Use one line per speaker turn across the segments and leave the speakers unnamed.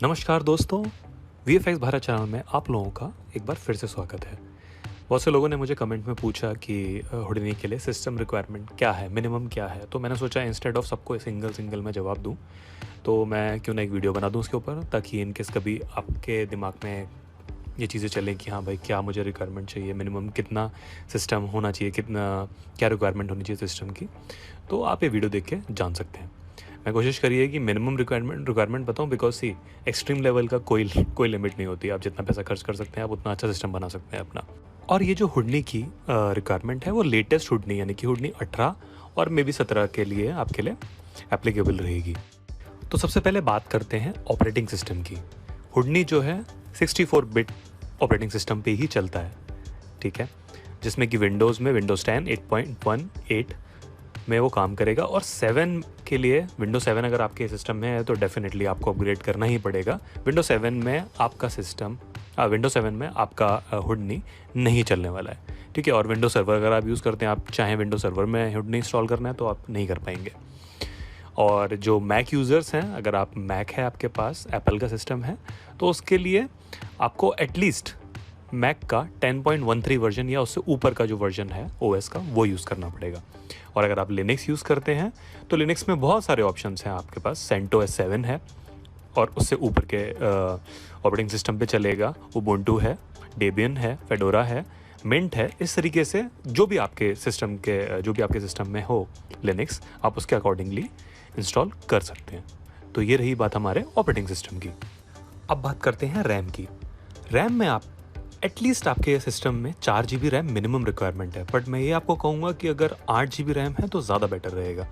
नमस्कार दोस्तों, VFX Bharat channel में आप लोगों का एक बार फिर से स्वागत है। बहुत से लोगों ने मुझे कमेंट में पूछा कि हुडनी के लिए सिस्टम रिक्वायरमेंट क्या है, मिनिमम क्या है। तो मैंने सोचा इंस्टेड ऑफ सबको सिंगल मैं जवाब दूं, तो मैं क्यों ना एक वीडियो बना दूं उसके ऊपर, ताकि इनकेस कभी आपके दिमाग में ये चीज़ें चलें कि हाँ भाई, क्या मुझे रिक्वायरमेंट चाहिए, मिनिमम कितना सिस्टम होना चाहिए, क्या रिक्वायरमेंट होनी चाहिए सिस्टम की, तो आप ये वीडियो देख के जान सकते हैं। मैं कोशिश करिए कि मिनिमम रिक्वायरमेंट बताऊं, बिकॉज सी एक्सट्रीम लेवल का कोई लिमिट नहीं होती। आप जितना पैसा खर्च कर सकते हैं, आप उतना अच्छा सिस्टम बना सकते हैं अपना। और ये जो हुडनी की रिक्वायरमेंट है वो लेटेस्ट हुडनी यानी कि हुडनी 18 और मे बी 17 के लिए आपके लिए एप्लीकेबल रहेगी। तो सबसे पहले बात करते हैं ऑपरेटिंग सिस्टम की। हुडनी जो है 64 बिट ऑपरेटिंग सिस्टम पे ही चलता है, ठीक है, जिसमें कि विंडोज़ में विंडोज़ 10 8.18 में वो काम करेगा। और 7 के लिए विंडो 7 अगर आपके सिस्टम में है तो डेफिनेटली आपको अपग्रेड करना ही पड़ेगा। विंडो 7 में आपका हुडनी नहीं चलने वाला है, ठीक है। और विंडो सर्वर अगर आप यूज़ करते हैं, आप चाहें विंडो सर्वर में हुडनी इंस्टॉल करना है तो आप नहीं कर पाएंगे। और जो मैक यूज़र्स हैं, अगर आप मैक है आपके पास, एप्पल का सिस्टम है, तो उसके लिए आपको एटलीस्ट मैक का 10.13 वर्जन या उससे ऊपर का जो वर्जन है ओएस का, वो यूज़ करना पड़ेगा। और अगर आप लिनक्स यूज़ करते हैं तो लिनक्स में बहुत सारे ऑप्शंस हैं आपके पास। सेंटोस 7 है और उससे ऊपर के ऑपरेटिंग सिस्टम पे चलेगा। उबुंटू है, डेबियन है, फेडोरा है, मिंट है। इस तरीके से जो भी आपके सिस्टम में हो लिनक्स, आप उसके अकॉर्डिंगली इंस्टॉल कर सकते हैं। तो ये रही बात हमारे ऑपरेटिंग सिस्टम की। अब बात करते हैं रैम की। रैम में आप एटलीस्ट आपके सिस्टम में 4 GB रैम मिनिमम रिक्वायरमेंट है, बट मैं ये आपको कहूँगा कि अगर 8 GB रैम है तो ज़्यादा बेटर रहेगा,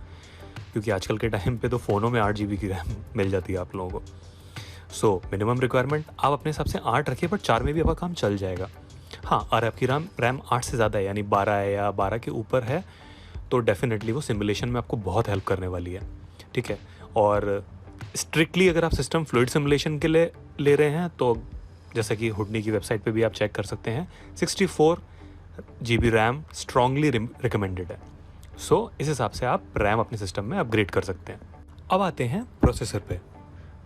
क्योंकि आजकल के टाइम पे तो फ़ोनों में 8 GB की रैम मिल जाती है आप लोगों को। सो मिनिमम रिक्वायरमेंट आप अपने हिसाब से 8 रखिए, बट 4 में भी आपका काम चल जाएगा। हाँ, और आपकी रैम 8 से ज़्यादा है, यानी 12 है या 12 के ऊपर है, तो डेफिनेटली वो सिमुलेशन में आपको बहुत हेल्प करने वाली है, ठीक है। और स्ट्रिक्टली अगर आप सिस्टम फ्लूइड सिमुलेशन के लिए ले रहे हैं तो जैसा कि हुडनी की वेबसाइट पे भी आप चेक कर सकते हैं, 64 GB रैम स्ट्रांगली रिकमेंडेड है। सो इस हिसाब से आप रैम अपने सिस्टम में अपग्रेड कर सकते हैं। अब आते हैं प्रोसेसर पे।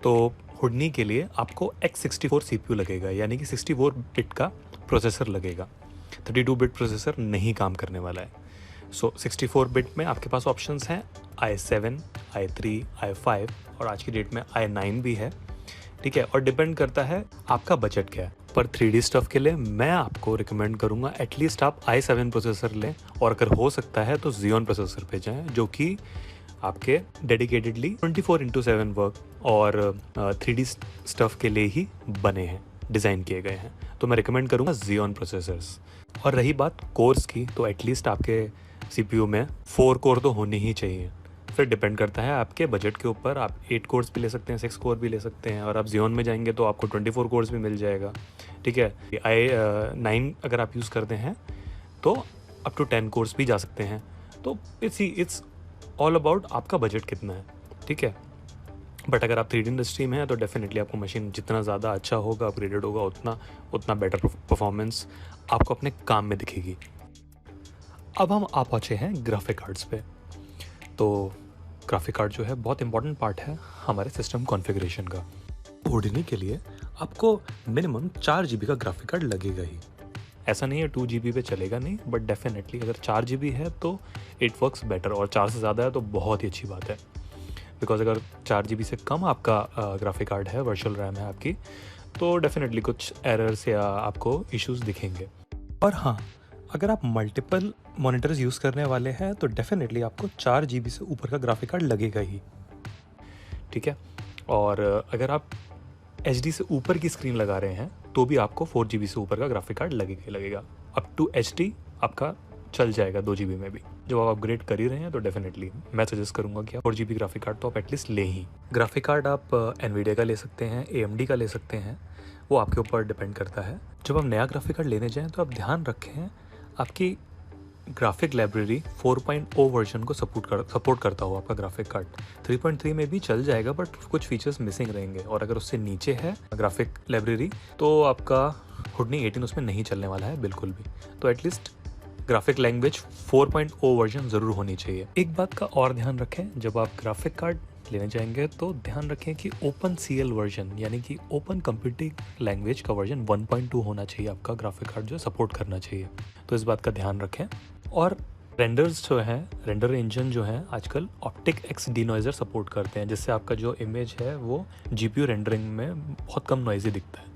तो हुडनी के लिए आपको x64 CPU लगेगा, यानी कि 64 बिट का प्रोसेसर लगेगा। 32 बिट प्रोसेसर नहीं काम करने वाला है। सो 64 बिट में आपके पास ऑप्शंस हैं i7, i3, i5 और आज की डेट में i9 भी है, ठीक है। और डिपेंड करता है आपका बजट क्या है। पर 3D स्टफ के लिए मैं आपको रिकमेंड करूंगा एटलीस्ट आप i7 प्रोसेसर लें, और अगर हो सकता है तो Xeon प्रोसेसर पे जाएं, जो कि आपके डेडिकेटेडली 24/7 वर्क और 3D स्टफ के लिए ही बने हैं, डिज़ाइन किए गए हैं। तो मैं रिकमेंड करूंगा Xeon प्रोसेसर्स। और रही बात कोर्स की, तो एटलीस्ट आपके CPU में 4 कोर तो होने ही चाहिए। फिर डिपेंड करता है आपके बजट के ऊपर, आप 8 कोर्स भी ले सकते हैं, 6 कोर भी ले सकते हैं, और आप Xeon में जाएंगे तो आपको 24 कोर्स भी मिल जाएगा, ठीक है। i9 अगर आप यूज़ करते हैं तो अप टू 10 कोर्स भी जा सकते हैं। तो इट्स ऑल अबाउट आपका बजट कितना है, ठीक है। बट अगर आप 3D इंडस्ट्री में हैं तो डेफिनेटली आपको मशीन जितना ज़्यादा अच्छा होगा, अपग्रेडेड होगा, उतना बेटर परफॉर्मेंस आपको अपने काम में दिखेगी। अब हम आ पहुँचे हैं ग्राफिक कार्ड्स पे। तो ग्राफिक कार्ड जो है बहुत इंपॉर्टेंट पार्ट है हमारे सिस्टम कॉन्फ़िगरेशन का। हुडनी के लिए आपको मिनिमम 4 GB का ग्राफिक कार्ड लगेगा ही। ऐसा नहीं है 2 GB पे चलेगा नहीं, बट डेफिनेटली अगर 4 GB है तो इट वर्क्स बेटर, और 4 से ज़्यादा है तो बहुत ही अच्छी बात है। बिकॉज अगर 4 GB से कम आपका ग्राफिक कार्ड है, वर्चुअल रैम है आपकी, तो डेफिनेटली कुछ एरर्स या आपको इश्यूज़ दिखेंगे। और हाँ, अगर आप मल्टीपल मॉनिटर्स यूज़ करने वाले हैं तो डेफिनेटली आपको 4 GB से ऊपर का ग्राफिक कार्ड लगेगा ही, ठीक है। और अगर आप HD से ऊपर की स्क्रीन लगा रहे हैं तो भी आपको 4 GB से ऊपर का ग्राफिक कार्ड लगेगा। अप टू HD आपका चल जाएगा 2 GB में भी। जब आप अपग्रेड कर ही रहे हैं तो डेफिनेटली मैं सजेस्ट करूंगा कि आप 4 GB ग्राफिक कार्ड तो आप एटलीस्ट लें ही। ग्राफिक कार्ड आप NVIDIA का ले सकते हैं, AMD का ले सकते हैं, वो आपके ऊपर डिपेंड करता है। जब आप नया ग्राफिक कार्ड लेने जाएँ तो आप ध्यान रखें आपकी ग्राफिक लाइब्रेरी 4.0 वर्जन को सपोर्ट करता हो आपका ग्राफिक कार्ड। 3.3 में भी चल जाएगा, बट कुछ फीचर्स मिसिंग रहेंगे। और अगर उससे नीचे है ग्राफिक लाइब्रेरी तो आपका हुडनी 18 उसमें नहीं चलने वाला है बिल्कुल भी। तो एटलीस्ट ग्राफिक लैंग्वेज 4.0 वर्जन ज़रूर होनी चाहिए। एक बात का और ध्यान रखें, जब आप ग्राफिक कार्ड लेने जाएंगे तो ध्यान रखें कि ओपन CL वर्जन यानी कि ओपन कंप्यूटिंग लैंग्वेज का वर्जन 1.2 होना चाहिए, आपका ग्राफिक कार्ड जो सपोर्ट करना चाहिए। तो इस बात का ध्यान रखें। और रेंडर्स जो हैं, रेंडर इंजन जो हैं आजकल ऑप्टिक एक्स डिनॉइजर सपोर्ट करते हैं, जिससे आपका जो इमेज है वो GPU रेंडरिंग में बहुत कम नॉइजी दिखता है।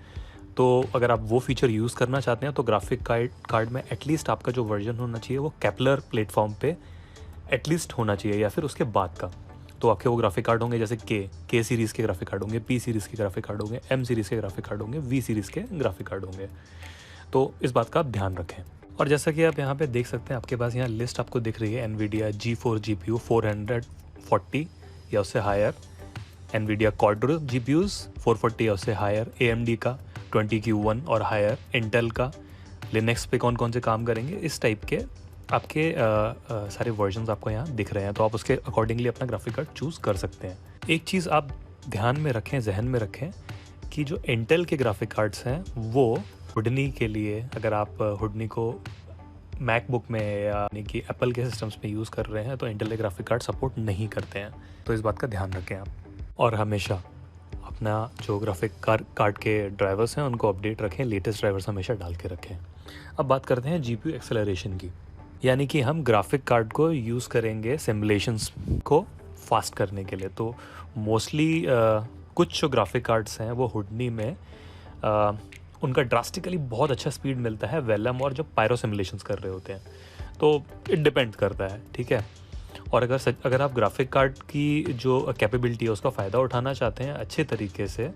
तो अगर आप वो फीचर यूज़ करना चाहते हैं तो ग्राफिक कार्ड में एटलीस्ट आपका जो वर्जन होना चाहिए वो केपलर प्लेटफॉर्म पे एटलीस्ट होना चाहिए, या फिर उसके बाद का। तो आपके वो ग्राफिक कार्ड होंगे जैसे के सीरीज़ के ग्राफिक कार्ड होंगे, P सीरीज़ के ग्राफिक कार्ड होंगे, M सीरीज़ के ग्राफिक कार्ड होंगे, V सीरीज़ के ग्राफिक कार्ड होंगे। तो इस बात का आप ध्यान रखें। और जैसा कि आप यहाँ पे देख सकते हैं, आपके पास यहाँ लिस्ट आपको दिख रही है NVIDIA G4 GPU 440 या उससे हायर, NVIDIA Quadro GPUs 440 या उससे हायर, AMD का 20Q1 और हायर, इंटेल का, लिनक्स पे कौन कौन से काम करेंगे, इस टाइप के आपके सारे वर्जन्स आपको यहाँ दिख रहे हैं। तो आप उसके अकॉर्डिंगली अपना ग्राफिक कार्ड चूज़ कर सकते हैं। एक चीज़ आप ध्यान में रखें, जहन में रखें कि जो इंटेल के ग्राफिक कार्ड्स हैं वो हुडनी के लिए, अगर आप हुडनी को मैकबुक में यानी कि एप्पल के सिस्टम्स में यूज़ कर रहे हैं तो इंटेल के ग्राफिक कार्ड सपोर्ट नहीं करते हैं। तो इस बात का ध्यान रखें आप। और हमेशा अपना जो ग्राफिक कार्ड के ड्राइवर्स हैं उनको अपडेट रखें, लेटेस्ट ड्राइवर्स हमेशा डाल के रखें। अब बात करते हैं GPU एक्सेलरेशन की, यानी कि हम ग्राफिक कार्ड को यूज़ करेंगे सिमुलेशंस को फास्ट करने के लिए। तो मोस्टली कुछ जो ग्राफिक कार्ड्स हैं वो हुडनी में उनका ड्रास्टिकली बहुत अच्छा स्पीड मिलता है वेलम और जब पायरो सिमुलेशंस कर रहे होते हैं। तो इट डिपेंड करता है, ठीक है। और अगर आप ग्राफिक कार्ड की जो कैपेबिलिटी है उसका फ़ायदा उठाना चाहते हैं अच्छे तरीके से,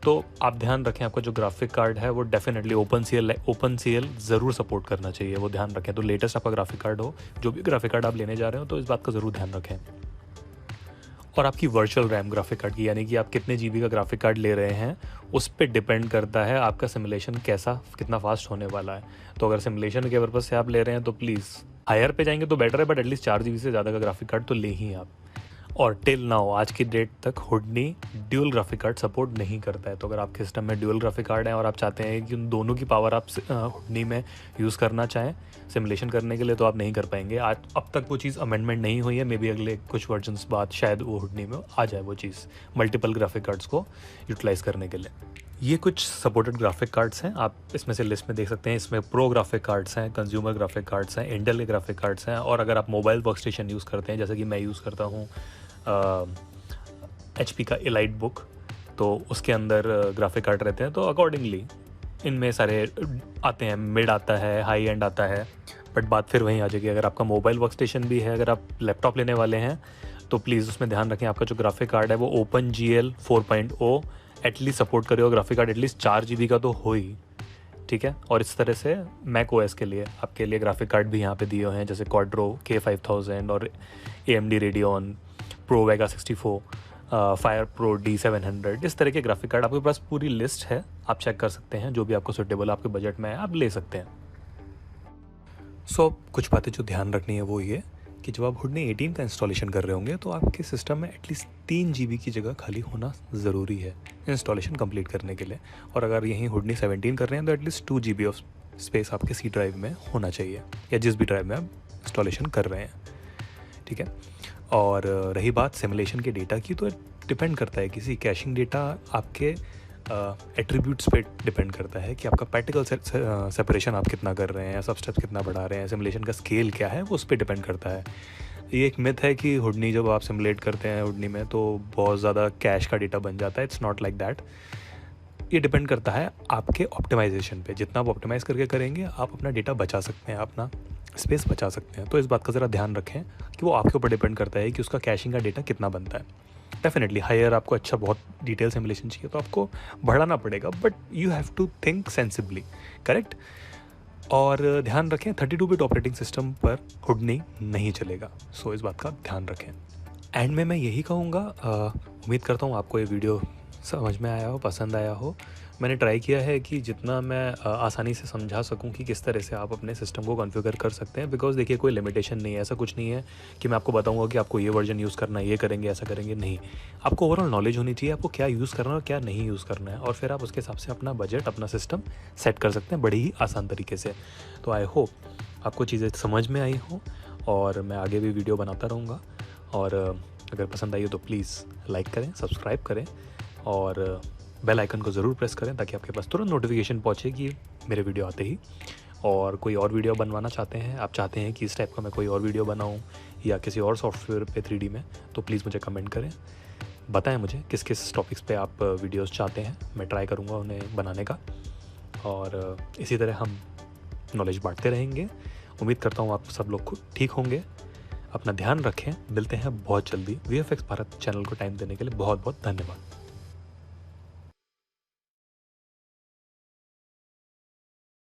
तो आप ध्यान रखें आपका जो ग्राफिक कार्ड है वो डेफिनेटली ओपन CL ज़रूर सपोर्ट करना चाहिए, वो ध्यान रखें। तो लेटेस्ट आपका ग्राफिक कार्ड हो, जो भी ग्राफिक कार्ड आप लेने जा रहे हो, तो इस बात का ज़रूर ध्यान रखें। और आपकी वर्चुअल रैम ग्राफिक कार्ड की, यानी कि आप कितने GB का ग्राफिक कार्ड ले रहे हैं, उस पर डिपेंड करता है आपका सिमुलेशन कितना फास्ट होने वाला है। तो अगर सिमुलेशन के पर्पज़ से आप ले रहे हैं तो प्लीज़ हायर पे जाएंगे तो बेटर है, बट एटलीस्ट 4 GB से ज़्यादा का ग्राफिक कार्ड तो ले ही आप। और टिल नाउ आज की डेट तक हुडनी ड्यूल ग्राफिक कार्ड सपोर्ट नहीं करता है। तो अगर आपके सिस्टम में ड्यूल ग्राफिक कार्ड है और आप चाहते हैं कि उन दोनों की पावर आप हुडनी में यूज़ करना चाहें सिमुलेशन करने के लिए, तो आप नहीं कर पाएंगे। आज अब तक वो चीज़ अमेंडमेंट नहीं हुई है, मे बी अगले कुछ वर्जन्स बाद शायद वो हुडनी में आ जाए वो चीज़, मल्टीपल ग्राफिक कार्ड्स को यूटिलाइज़ करने के लिए। ये कुछ सपोर्टेड ग्राफिक कार्ड्स हैं, आप इसमें से लिस्ट में देख सकते हैं। इसमें प्रो ग्राफिक कार्ड्स हैं, कंज्यूमर ग्राफिक कार्ड्स हैं, इंटेल के ग्राफिक कार्ड्स हैं। और अगर आप मोबाइल वर्क स्टेशन यूज़ करते हैं, जैसे कि मैं यूज़ करता हूँ HP का एलाइट बुक, तो उसके अंदर ग्राफिक कार्ड रहते हैं। तो अकॉर्डिंगली इनमें सारे आते हैं, मिड आता है, हाई एंड आता है, बट बात फिर वहीं आ जाएगी। अगर आपका मोबाइल वर्क स्टेशन भी है, अगर आप लैपटॉप लेने वाले हैं, तो प्लीज़ उसमें ध्यान रखें आपका जो ग्राफिक कार्ड है वो OpenGL 4.0 एटलीस्ट सपोर्ट करेगा। ग्राफिक कार्ड एटलीस्ट 4 GB का तो हो ही, ठीक है। और इस तरह से मैक OS के लिए आपके लिए ग्राफिक कार्ड भी यहाँ पे दिए हुए हैं, जैसे Quadro K5000 और AMD Radeon Pro Vega 64, Fire Pro D700, इस तरह के ग्राफिक कार्ड आपके पास पूरी लिस्ट है, आप चेक कर सकते हैं। जो भी आपको सूटेबल आपके बजट में है आप ले सकते हैं। सो कुछ बातें जो ध्यान रखनी है वो ये कि जब आप हुडनी 18 का इंस्टॉलेशन कर रहे होंगे तो आपके सिस्टम में एटलीस्ट 3 GB की जगह खाली होना ज़रूरी है इंस्टॉलेशन कंप्लीट करने के लिए। और अगर यहीं हुडनी 17 कर रहे हैं तो एटलीस्ट 2 GB ऑफ स्पेस आपके C ड्राइव में होना चाहिए, या जिस भी ड्राइव में आप इंस्टॉलेशन कर रहे हैं, ठीक है। और रही बात सिमुलेशन के डेटा की, तो डिपेंड करता है, किसी कैशिंग डेटा आपके एट्रीब्यूट्स पे डिपेंड करता है कि आपका पार्टिकल सेपरेशन आप कितना कर रहे हैं, सब स्टेप्स कितना बढ़ा रहे हैं, सिमुलेशन का स्केल क्या है, वो उस पर डिपेंड करता है। ये एक मिथ है कि हुडनी जब आप सिमुलेट करते हैं हुडनी में तो बहुत ज़्यादा कैश का डेटा बन जाता है। It's not like that. ये डिपेंड करता है आपके ऑप्टिमाइजेशन पे। जितना आप ऑप्टिमाइज़ करके करेंगे आप अपना डेटा बचा सकते हैं, अपना स्पेस बचा सकते हैं। तो इस बात का ज़रा ध्यान रखें कि वो आपके ऊपर डिपेंड करता है कि उसका कैशिंग का डेटा कितना बनता है। डेफिनेटली हायर आपको अच्छा बहुत डिटेल सिमुलेशन चाहिए तो आपको बढ़ाना पड़ेगा, but you have to think sensibly, correct. और ध्यान रखें 32 बिट ऑपरेटिंग सिस्टम पर हुडनी नहीं चलेगा, सो इस बात का ध्यान रखें। एंड में मैं यही कहूँगा, उम्मीद करता हूँ आपको ये वीडियो समझ में आया हो, पसंद आया हो। मैंने ट्राई किया है कि जितना मैं आसानी से समझा सकूं कि किस तरह से आप अपने सिस्टम को कॉन्फ़िगर कर सकते हैं। बिकॉज़ देखिए कोई लिमिटेशन नहीं है, ऐसा कुछ नहीं है कि मैं आपको बताऊंगा कि आपको ये वर्जन यूज़ करना है, ये करेंगे, ऐसा करेंगे, नहीं। आपको ओवरऑल नॉलेज होनी चाहिए, आपको क्या यूज़ करना है और क्या नहीं यूज़ करना है, और फिर आप उसके हिसाब से अपना बजट, अपना सिस्टम सेट कर सकते हैं बड़ी ही आसान तरीके से। तो आई होप आपको चीज़ें समझ में आई हों, और मैं आगे भी वीडियो बनाता रहूँगा। और अगर पसंद आई हो तो प्लीज़ लाइक करें, सब्सक्राइब करें, और बेल आइकन को ज़रूर प्रेस करें ताकि आपके पास तुरंत नोटिफिकेशन पहुंचे कि मेरे वीडियो आते ही। और कोई और वीडियो बनवाना चाहते हैं, आप चाहते हैं कि इस टाइप का मैं कोई और वीडियो बनाऊं या किसी और सॉफ्टवेयर पे 3D में, तो प्लीज़ मुझे कमेंट करें, बताएं मुझे किस किस टॉपिक्स पे आप वीडियोस चाहते हैं, मैं ट्राई करूंगा उन्हें बनाने का। और इसी तरह हम नॉलेज बांटते रहेंगे। उम्मीद करता हूँ आप सब लोग ठीक होंगे। अपना ध्यान रखें, मिलते हैं बहुत जल्दी। VFX भारत चैनल को टाइम देने के लिए बहुत बहुत धन्यवाद।